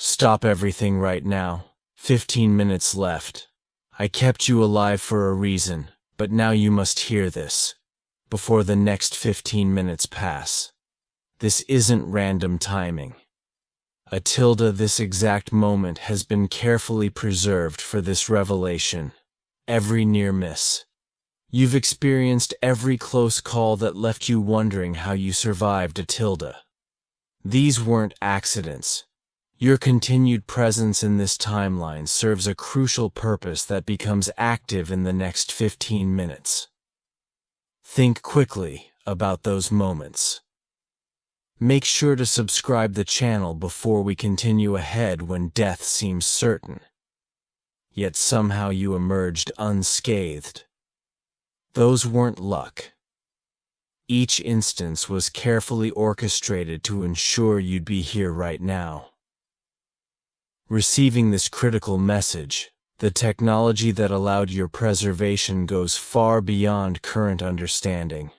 Stop everything right now. 15 minutes left. I kept you alive for a reason, but now you must hear this before the next 15 minutes pass. This isn't random timing. This exact moment has been carefully preserved for this revelation. Every near miss. You've experienced every close call that left you wondering how you survived Atilda. These weren't accidents. Your continued presence in this timeline serves a crucial purpose that becomes active in the next 15 minutes. Think quickly about those moments. Make sure to subscribe the channel before we continue ahead when death seems certain. Yet somehow you emerged unscathed. Those weren't luck. Each instance was carefully orchestrated to ensure you'd be here right now. Receiving this critical message, the technology that allowed your preservation goes far beyond current understanding.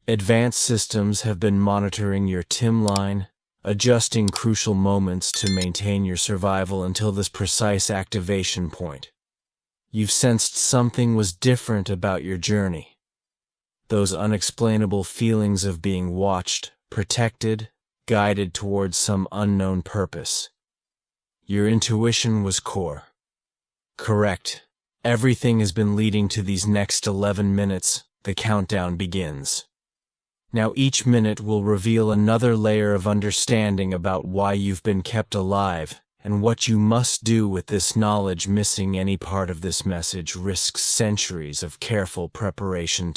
Advanced systems have been monitoring your timeline, adjusting crucial moments to maintain your survival until this precise activation point. You've sensed something was different about your journey. Those unexplainable feelings of being watched, protected, guided towards some unknown purpose. Your intuition was core. Correct. Everything has been leading to these next 11 minutes. The countdown begins. Now each minute will reveal another layer of understanding about why you've been kept alive, and what you must do with this knowledge. Missing any part of this message risks centuries of careful preparation.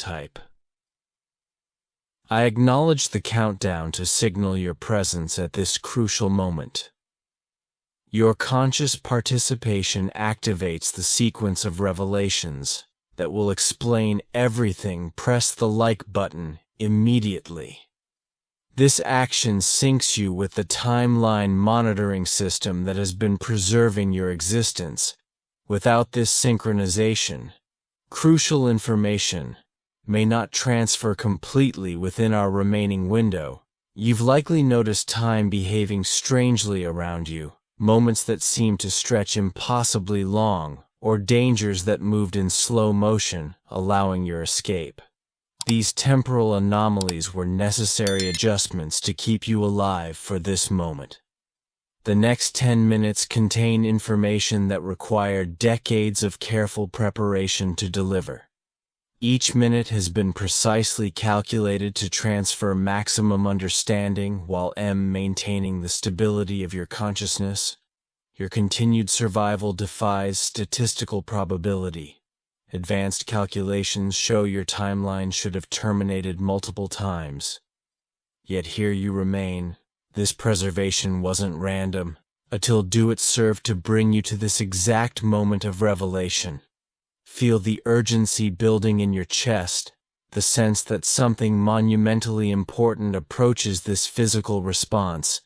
I acknowledge the countdown to signal your presence at this crucial moment. Your conscious participation activates the sequence of revelations that will explain everything. Press the like button immediately. This action syncs you with the timeline monitoring system that has been preserving your existence. Without this synchronization, crucial information may not transfer completely within our remaining window. You've likely noticed time behaving strangely around you, moments that seem to stretch impossibly long, or dangers that moved in slow motion, allowing your escape. These temporal anomalies were necessary adjustments to keep you alive for this moment. The next 10 minutes contain information that required decades of careful preparation to deliver. Each minute has been precisely calculated to transfer maximum understanding while maintaining the stability of your consciousness. Your continued survival defies statistical probability. Advanced calculations show your timeline should have terminated multiple times. Yet here you remain. This preservation wasn't random. It served to bring you to this exact moment of revelation. Feel the urgency building in your chest, the sense that something monumentally important approaches. This physical response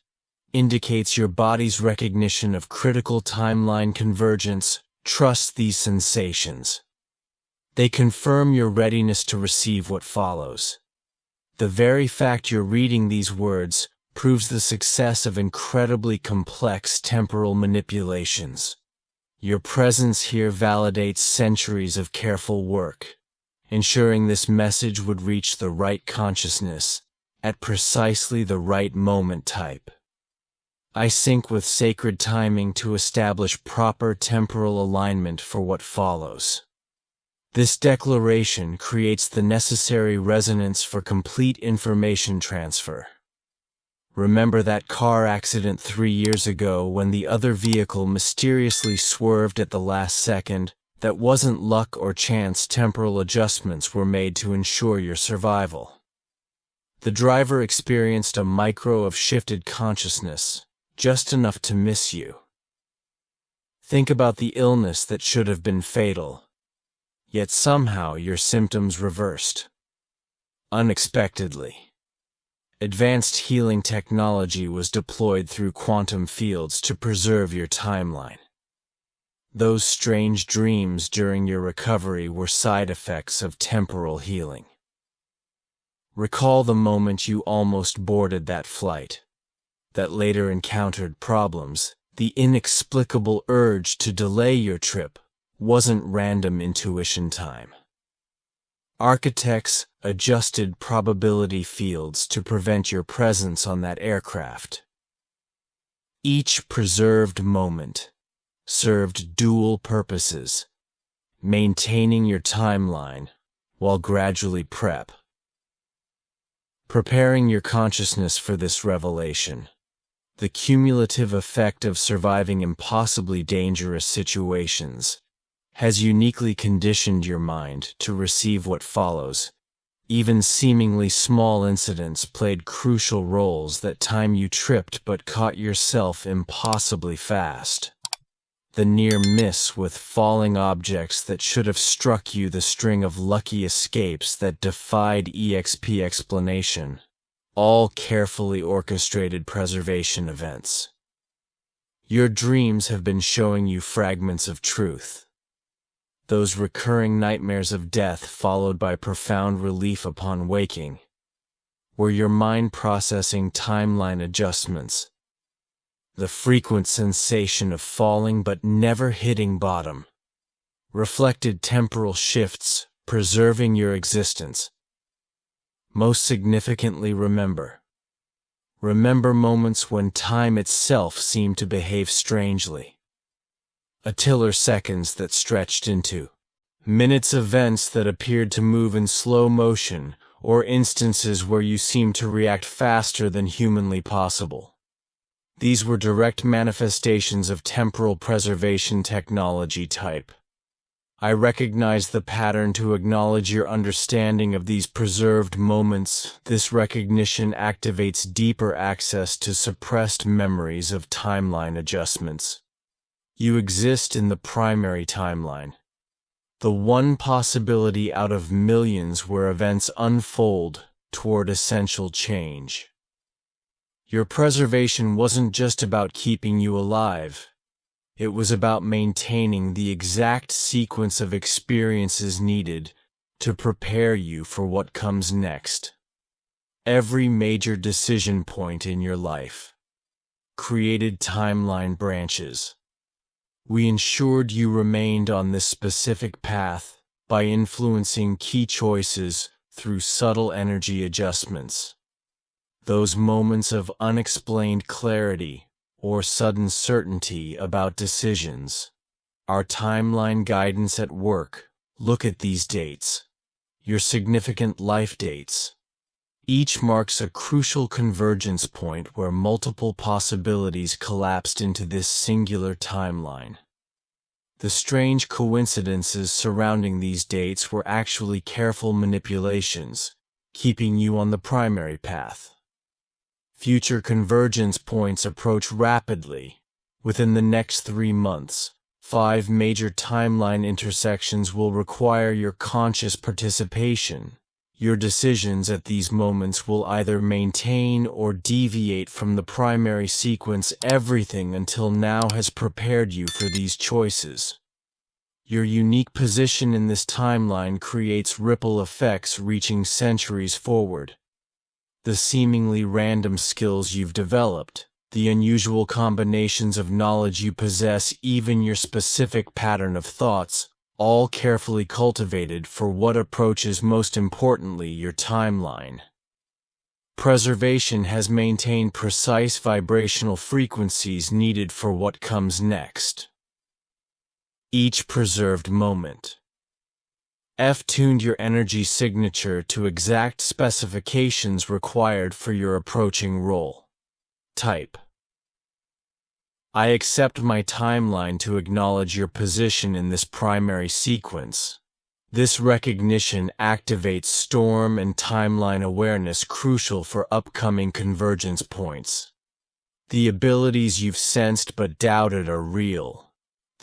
indicates your body's recognition of critical timeline convergence. Trust these sensations. They confirm your readiness to receive what follows. The very fact you're reading these words proves the success of incredibly complex temporal manipulations. Your presence here validates centuries of careful work, ensuring this message would reach the right consciousness at precisely the right moment. I sync with sacred timing to establish proper temporal alignment for what follows. This declaration creates the necessary resonance for complete information transfer. Remember that car accident 3 years ago when the other vehicle mysteriously swerved at the last second? That wasn't luck or chance. Temporal adjustments were made to ensure your survival. The driver experienced a micro of shifted consciousness, just enough to miss you. Think about the illness that should have been fatal. Yet somehow your symptoms reversed. Unexpectedly. Advanced healing technology was deployed through quantum fields to preserve your timeline. Those strange dreams during your recovery were side effects of temporal healing. Recall the moment you almost boarded that flight. that later encountered problems. The inexplicable urge to delay your trip wasn't random intuition time. Architects adjusted probability fields to prevent your presence on that aircraft. Each preserved moment served dual purposes, maintaining your timeline while gradually preparing your consciousness for this revelation. The cumulative effect of surviving impossibly dangerous situations has uniquely conditioned your mind to receive what follows. Even seemingly small incidents played crucial roles. That time you tripped but caught yourself impossibly fast. The near miss with falling objects that should have struck you, the string of lucky escapes that defied EXP explanation. All carefully orchestrated preservation events. Your dreams have been showing you fragments of truth. Those recurring nightmares of death followed by profound relief upon waking, were your mind processing timeline adjustments. The frequent sensation of falling but never hitting bottom reflected temporal shifts, preserving your existence. Most significantly, remember moments when time itself seemed to behave strangely. Attiller seconds that stretched into minutes, events that appeared to move in slow motion, or instances where you seemed to react faster than humanly possible. These were direct manifestations of temporal preservation technology type. I recognize the pattern to acknowledge your understanding of these preserved moments. This recognition activates deeper access to suppressed memories of timeline adjustments. You exist in the primary timeline, the one possibility out of millions where events unfold toward essential change. Your preservation wasn't just about keeping you alive. It was about maintaining the exact sequence of experiences needed to prepare you for what comes next. Every major decision point in your life created timeline branches. We ensured you remained on this specific path by influencing key choices through subtle energy adjustments. Those moments of unexplained clarity or sudden certainty about decisions. Our timeline guidance at work. Look at these dates. Your significant life dates. Each marks a crucial convergence point where multiple possibilities collapsed into this singular timeline. The strange coincidences surrounding these dates were actually careful manipulations, keeping you on the primary path. Future convergence points approach rapidly. Within the next 3 months, 5 major timeline intersections will require your conscious participation. Your decisions at these moments will either maintain or deviate from the primary sequence. Everything until now has prepared you for these choices. Your unique position in this timeline creates ripple effects reaching centuries forward. The seemingly random skills you've developed, the unusual combinations of knowledge you possess, even your specific pattern of thoughts, all carefully cultivated for what approaches most importantly your timeline. Preservation has maintained precise vibrational frequencies needed for what comes next. Each preserved moment tuned your energy signature to exact specifications required for your approaching role. Type. I accept my timeline to acknowledge your position in this primary sequence. This recognition activates storm and timeline awareness crucial for upcoming convergence points. The abilities you've sensed but doubted are real.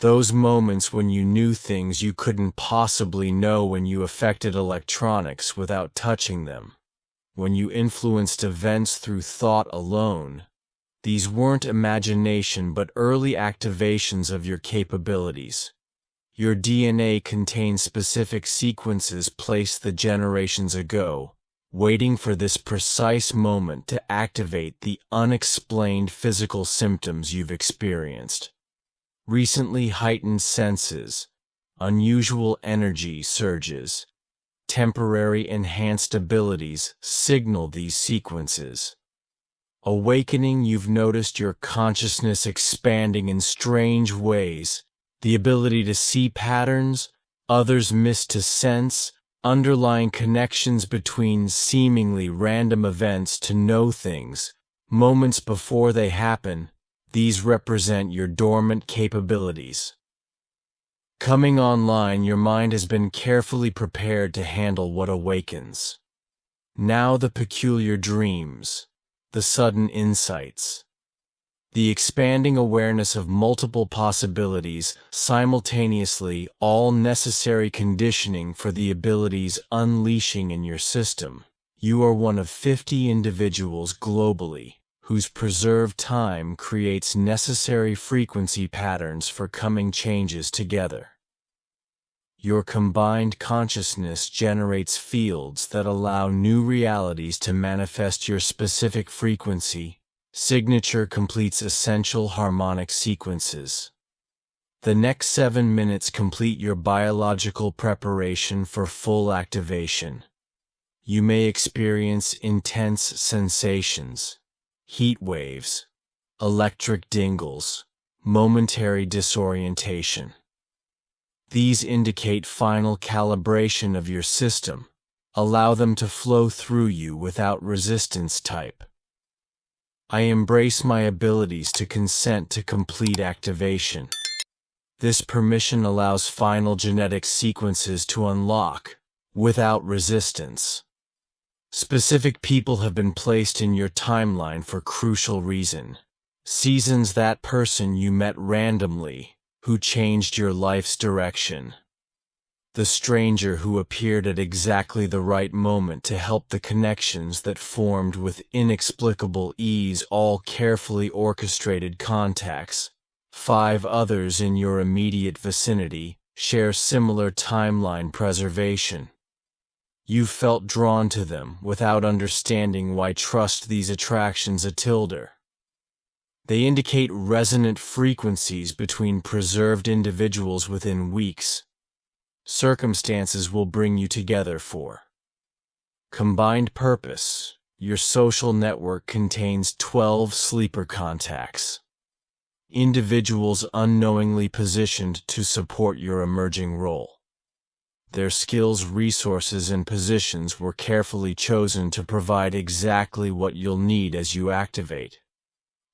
Those moments when you knew things you couldn't possibly know, when you affected electronics without touching them, when you influenced events through thought alone. These weren't imagination but early activations of your capabilities. Your DNA contains specific sequences placed the generations ago, waiting for this precise moment to activate the unexplained physical symptoms you've experienced. Recently heightened senses, unusual energy surges, temporary enhanced abilities signal these sequences. Awakening, you've noticed your consciousness expanding in strange ways, the ability to see patterns others miss, to sense underlying connections between seemingly random events, to know things moments before they happen. These represent your dormant capabilities. Coming online, your mind has been carefully prepared to handle what awakens. Now the peculiar dreams, the sudden insights, the expanding awareness of multiple possibilities simultaneously, all necessary conditioning for the abilities unleashing in your system. You are one of 50 individuals globally whose preserved time creates necessary frequency patterns for coming changes together. Your combined consciousness generates fields that allow new realities to manifest. Your specific frequency signature completes essential harmonic sequences. The next 7 minutes complete your biological preparation for full activation. You may experience intense sensations, heat waves, electric dingles, momentary disorientation. These indicate final calibration of your system. Allow them to flow through you without resistance. Type: I embrace my abilities to consent to complete activation. This permission allows final genetic sequences to unlock without resistance. Specific people have been placed in your timeline for crucial reason. Seasons: that person you met randomly, who changed your life's direction. The stranger who appeared at exactly the right moment to help. The connections that formed with inexplicable ease, all carefully orchestrated contacts. 5 others in your immediate vicinity share similar timeline preservation. You felt drawn to them without understanding why. Trust these attractions. They indicate resonant frequencies between preserved individuals within weeks. Circumstances will bring you together for combined purpose. Your social network contains 12 sleeper contacts, individuals unknowingly positioned to support your emerging role. Their skills, resources, and positions were carefully chosen to provide exactly what you'll need as you activate.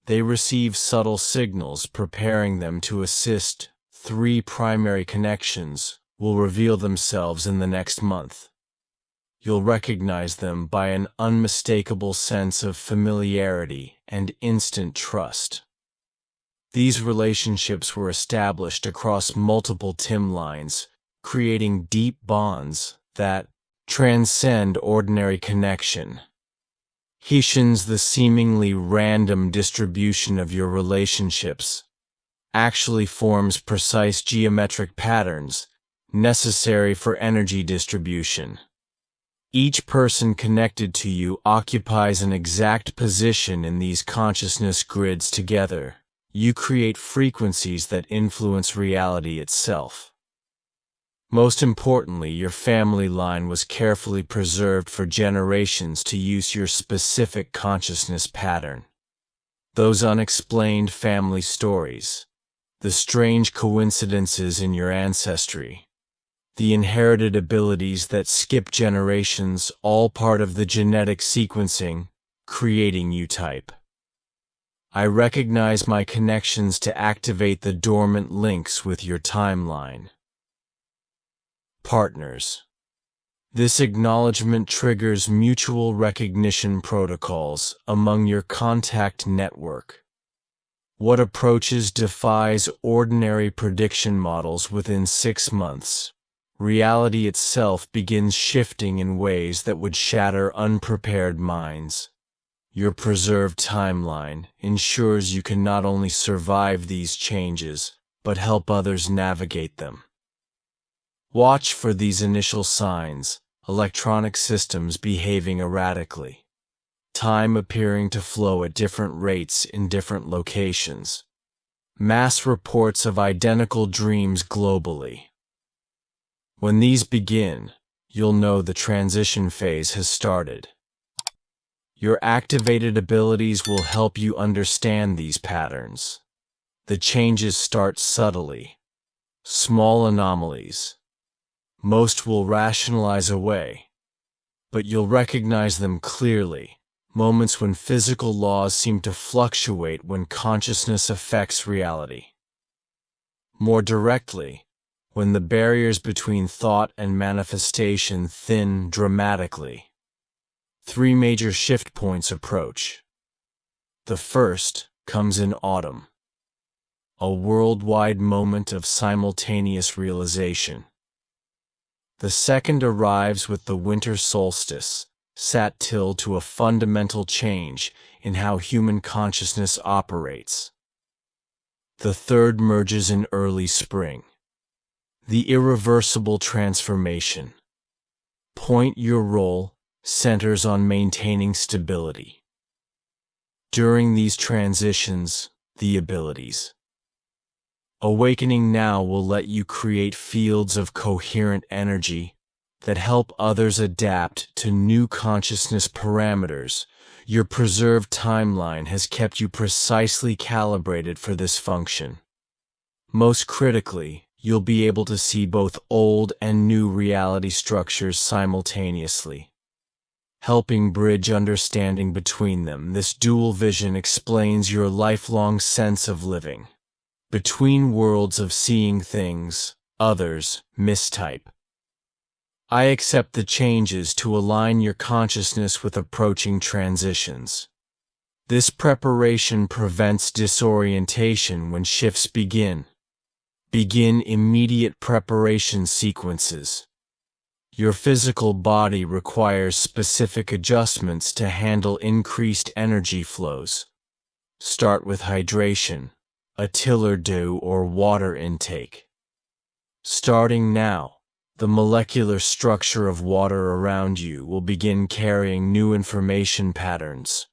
They receive subtle signals preparing them to assist. 3 primary connections will reveal themselves in the next month. You'll recognize them by an unmistakable sense of familiarity and instant trust. These relationships were established across multiple timelines, creating deep bonds that transcend ordinary connection. Hishins: the seemingly random distribution of your relationships actually forms precise geometric patterns necessary for energy distribution. Each person connected to you occupies an exact position in these consciousness grids. Together, you create frequencies that influence reality itself. Most importantly, your family line was carefully preserved for generations to use your specific consciousness pattern. Those unexplained family stories, the strange coincidences in your ancestry, the inherited abilities that skip generations, all part of the genetic sequencing, creating you. Type: I recognize my connections to activate the dormant links with your timeline. Partners: this acknowledgement triggers mutual recognition protocols among your contact network. What approaches defies ordinary prediction models. Within 6 months, reality itself begins shifting in ways that would shatter unprepared minds. Your preserved timeline ensures you can not only survive these changes, but help others navigate them. Watch for these initial signs, electronic systems behaving erratically, time appearing to flow at different rates in different locations, mass reports of identical dreams globally. When these begin, you'll know the transition phase has started. Your activated abilities will help you understand these patterns. The changes start subtly. Small anomalies. Most will rationalize away, but you'll recognize them clearly. Moments when physical laws seem to fluctuate when consciousness affects reality. More directly, when the barriers between thought and manifestation thin dramatically. 3 major shift points approach. The first comes in autumn, a worldwide moment of simultaneous realization. The second arrives with the winter solstice, set till to a fundamental change in how human consciousness operates. The third merges in early spring, the irreversible transformation. Point your role centers on maintaining stability. During these transitions, the abilities. Awakening now will let you create fields of coherent energy that help others adapt to new consciousness parameters. Your preserved timeline has kept you precisely calibrated for this function. Most critically, you'll be able to see both old and new reality structures simultaneously, helping bridge understanding between them. This dual vision explains your lifelong sense of living between worlds of seeing things, others, mistype. I accept the changes to align your consciousness with approaching transitions. This preparation prevents disorientation when shifts begin. Begin immediate preparation sequences. Your physical body requires specific adjustments to handle increased energy flows. Start with hydration, a tiller dew or water intake. Starting now, the molecular structure of water around you will begin carrying new information patterns.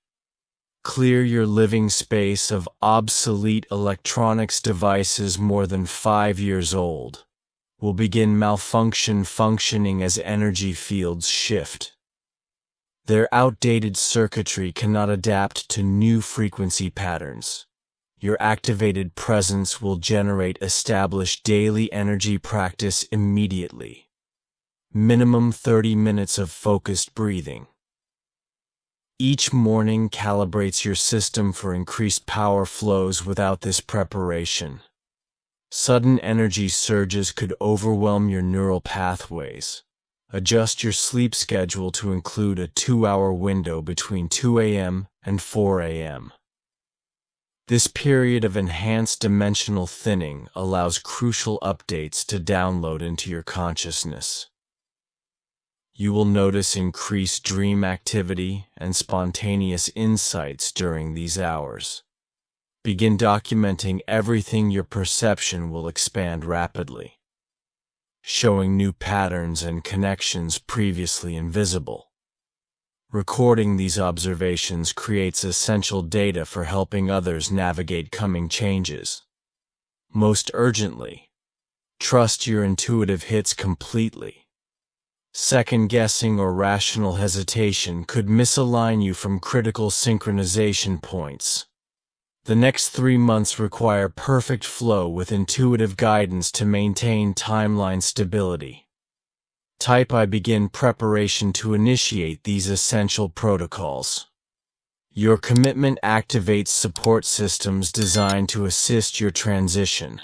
Clear your living space of obsolete electronics devices more than 5 years old. Will begin functioning as energy fields shift. Their outdated circuitry cannot adapt to new frequency patterns. Your activated presence will generate established daily energy practice immediately. Minimum 30 minutes of focused breathing. Each morning calibrates your system for increased power flows without this preparation. Sudden energy surges could overwhelm your neural pathways. Adjust your sleep schedule to include a 2-hour window between 2 a.m. and 4 a.m. This period of enhanced dimensional thinning allows crucial updates to download into your consciousness. You will notice increased dream activity and spontaneous insights during these hours. Begin documenting everything. Your perception will expand rapidly, showing new patterns and connections previously invisible. Recording these observations creates essential data for helping others navigate coming changes. Most urgently, trust your intuitive hits completely. Second-guessing or rational hesitation could misalign you from critical synchronization points. The next 3 months require perfect flow with intuitive guidance to maintain timeline stability. Type I begin preparation to initiate these essential protocols. Your commitment activates support systems designed to assist your transition.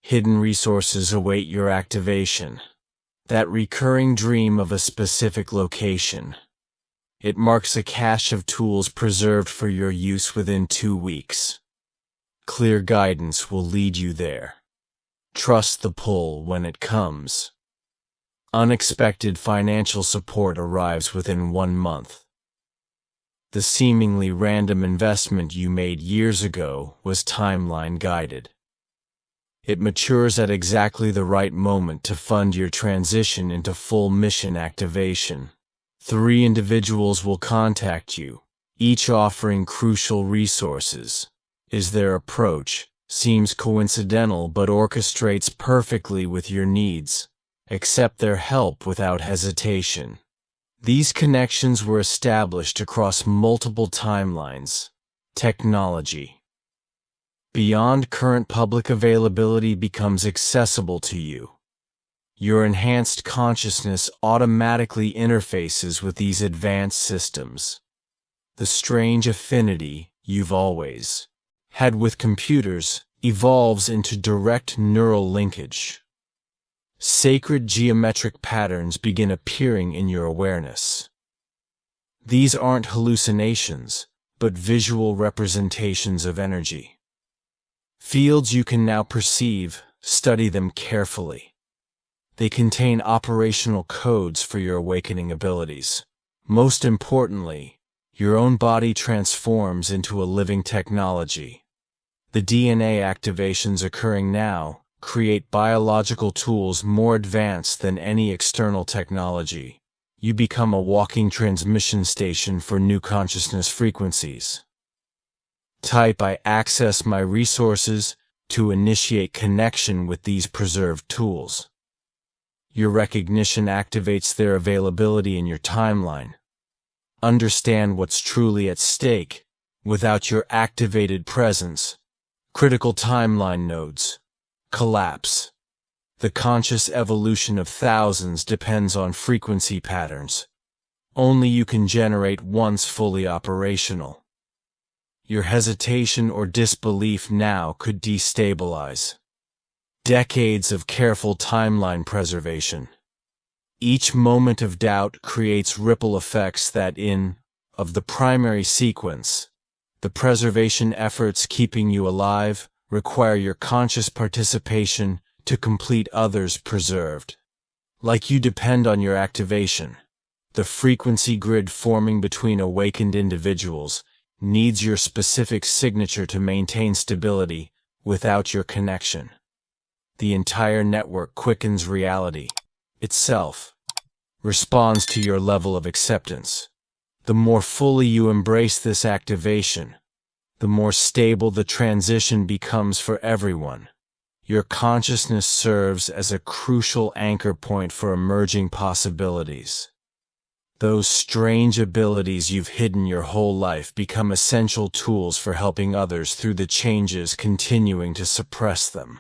Hidden resources await your activation. That recurring dream of a specific location. It marks a cache of tools preserved for your use within 2 weeks. Clear guidance will lead you there. Trust the pull when it comes. Unexpected financial support arrives within 1 month. The seemingly random investment you made years ago was timeline guided. It matures at exactly the right moment to fund your transition into full mission activation. 3 individuals will contact you, each offering crucial resources. Their approach seems coincidental but orchestrates perfectly with your needs. Accept their help without hesitation. These connections were established across multiple timelines. Technology beyond current public availability becomes accessible to you. Your enhanced consciousness automatically interfaces with these advanced systems. The strange affinity you've always had with computers evolves into direct neural linkage. Sacred geometric patterns begin appearing in your awareness. These aren't hallucinations, but visual representations of energy. Fields you can now perceive, study them carefully. They contain operational codes for your awakening abilities. Most importantly, your own body transforms into a living technology. The DNA activations occurring now create biological tools more advanced than any external technology. You become a walking transmission station for new consciousness frequencies. Type I access my resources to initiate connection with these preserved tools. Your recognition activates their availability in your timeline. Understand what's truly at stake. Without your activated presence, critical timeline nodes collapse. The conscious evolution of thousands depends on frequency patterns. Only you can generate once fully operational. Your hesitation or disbelief now could destabilize decades of careful timeline preservation. Each moment of doubt creates ripple effects that of the primary sequence. The preservation efforts keeping you alive require your conscious participation to complete others preserved. Like you depend on your activation. The frequency grid forming between awakened individuals needs your specific signature to maintain stability. Without your connection, the entire network quickens. Reality itself responds to your level of acceptance. The more fully you embrace this activation, the more stable the transition becomes for everyone. Your consciousness serves as a crucial anchor point for emerging possibilities. Those strange abilities you've hidden your whole life become essential tools for helping others through the changes continuing to suppress them.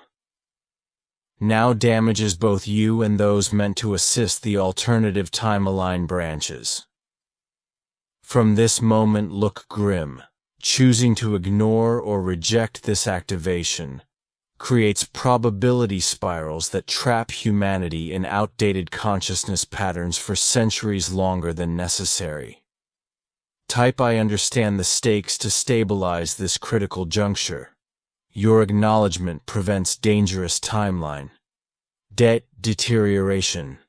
Now damages both you and those meant to assist the alternative time-aligned branches. From this moment look grim. Choosing to ignore or reject this activation creates probability spirals that trap humanity in outdated consciousness patterns for centuries longer than necessary. Type I understand the stakes to stabilize this critical juncture. Your acknowledgement prevents dangerous timeline deterioration.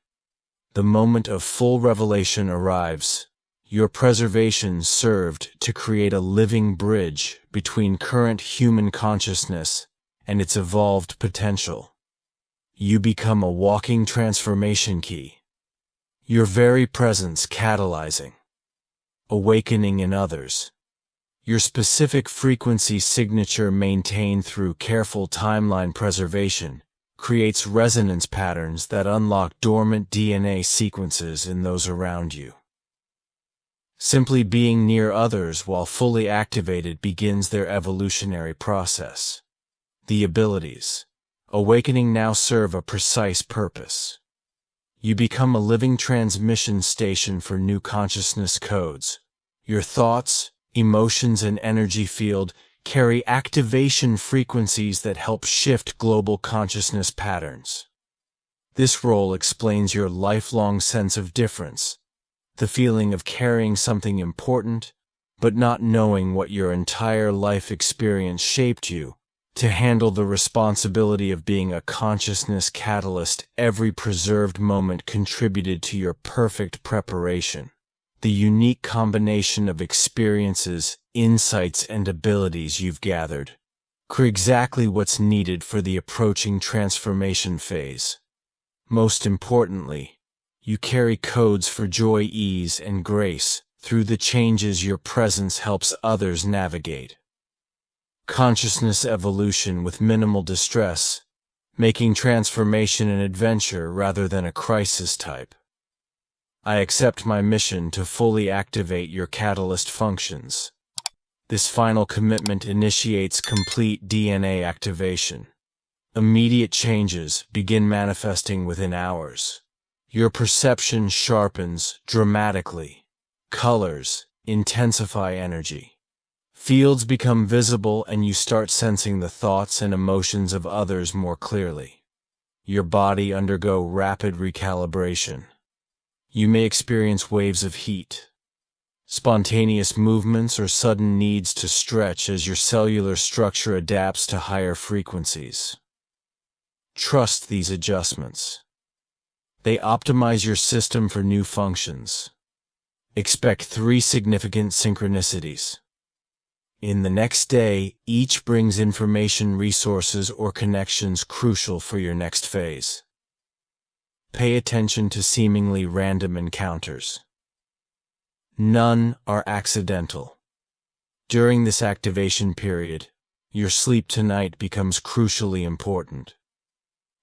The moment of full revelation arrives. Your preservation served to create a living bridge between current human consciousness and its evolved potential. You become a walking transformation key. Your very presence catalyzing awakening in others. Your specific frequency signature maintained through careful timeline preservation creates resonance patterns that unlock dormant DNA sequences in those around you. Simply being near others while fully activated begins their evolutionary process. The abilities awakening now serve a precise purpose. You become a living transmission station for new consciousness codes. Your thoughts, emotions, and energy field carry activation frequencies that help shift global consciousness patterns. This role explains your lifelong sense of difference, the feeling of carrying something important, but not knowing what your entire life experience shaped you to handle the responsibility of being a consciousness catalyst. Every preserved moment contributed to your perfect preparation. The unique combination of experiences, insights, and abilities you've gathered exactly what's needed for the approaching transformation phase. Most importantly, you carry codes for joy, ease, and grace through the changes your presence helps others navigate. Consciousness evolution with minimal distress, making transformation an adventure rather than a crisis type. I accept my mission to fully activate your catalyst functions. This final commitment initiates complete DNA activation. Immediate changes begin manifesting within hours. Your perception sharpens dramatically. Colors intensify energy. Fields become visible and you start sensing the thoughts and emotions of others more clearly. Your body undergo rapid recalibration. You may experience waves of heat, spontaneous movements, or sudden needs to stretch as your cellular structure adapts to higher frequencies. Trust these adjustments. They optimize your system for new functions. Expect 3 significant synchronicities. In the next day, each brings information, resources, or connections crucial for your next phase. Pay attention to seemingly random encounters. None are accidental. During this activation period, your sleep tonight becomes crucially important.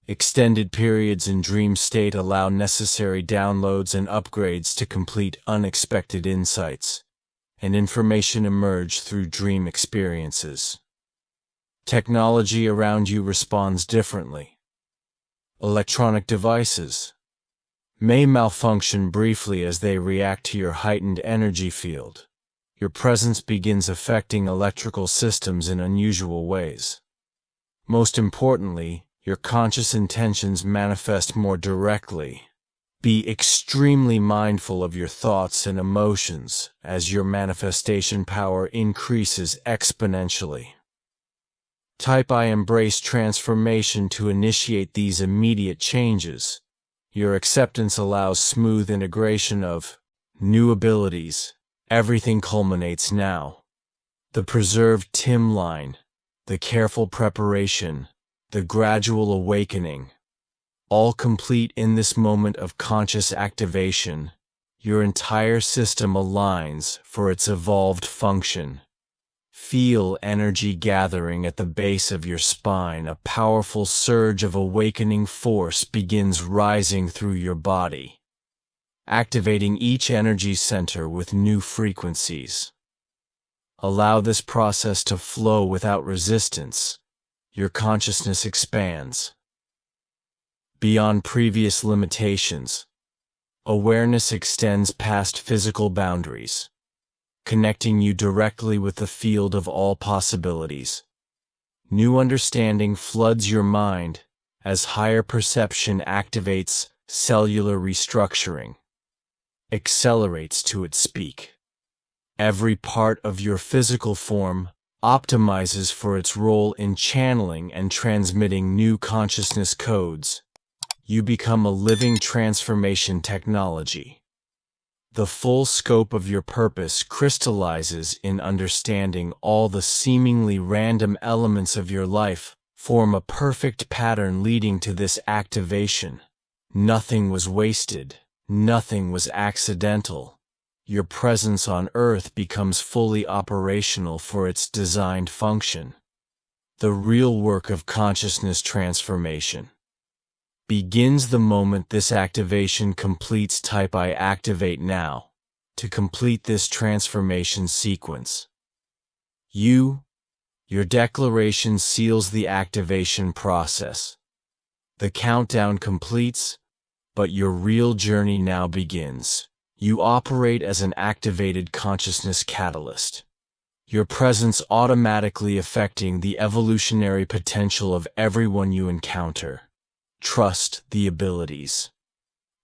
Extended periods in dream state allow necessary downloads and upgrades to complete unexpected insights, and information emerge through dream experiences. Technology around you responds differently. Electronic devices may malfunction briefly as they react to your heightened energy field. Your presence begins affecting electrical systems in unusual ways. Most importantly, your conscious intentions manifest more directly. Be extremely mindful of your thoughts and emotions as your manifestation power increases exponentially. Type I embrace transformation to initiate these immediate changes. Your acceptance allows smooth integration of new abilities. Everything culminates now. The preserved timeline, the careful preparation, the gradual awakening, all complete in this moment of conscious activation. Your entire system aligns for its evolved function. Feel energy gathering at the base of your spine. A powerful surge of awakening force begins rising through your body, activating each energy center with new frequencies. Allow this process to flow without resistance. Your consciousness expands beyond previous limitations. Awareness extends past physical boundaries, connecting you directly with the field of all possibilities. New understanding floods your mind as higher perception activates cellular restructuring, accelerates to its peak. Every part of your physical form optimizes for its role in channeling and transmitting new consciousness codes. You become a living transformation technology. The full scope of your purpose crystallizes in understanding all the seemingly random elements of your life form a perfect pattern leading to this activation. Nothing was wasted. Nothing was accidental. Your presence on Earth becomes fully operational for its designed function. The real work of consciousness transformation begins the moment this activation completes. Type I activate now to complete this transformation sequence. Your declaration seals the activation process. The countdown completes, but your real journey now begins. You operate as an activated consciousness catalyst, your presence automatically affecting the evolutionary potential of everyone you encounter. Trust the abilities.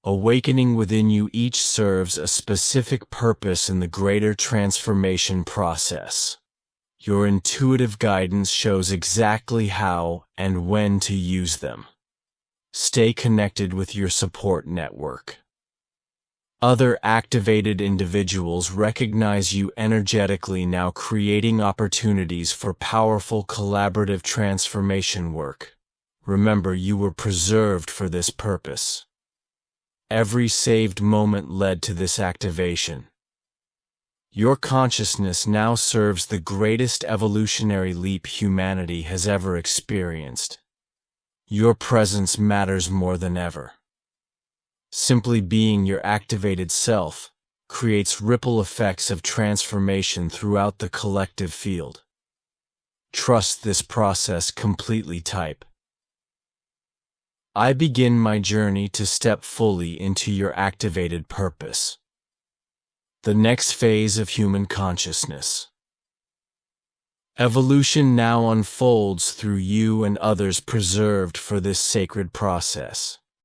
Awakening within you each serves a specific purpose in the greater transformation process. Your intuitive guidance shows exactly how and when to use them. Stay connected with your support network. Other activated individuals recognize you energetically, now creating opportunities for powerful collaborative transformation work. Remember, you were preserved for this purpose. Every saved moment led to this activation. Your consciousness now serves the greatest evolutionary leap humanity has ever experienced. Your presence matters more than ever. Simply being your activated self creates ripple effects of transformation throughout the collective field. Trust this process completely. Type: I begin my journey to step fully into your activated purpose. The next phase of human consciousness. Evolution now unfolds through you and others preserved for this sacred process.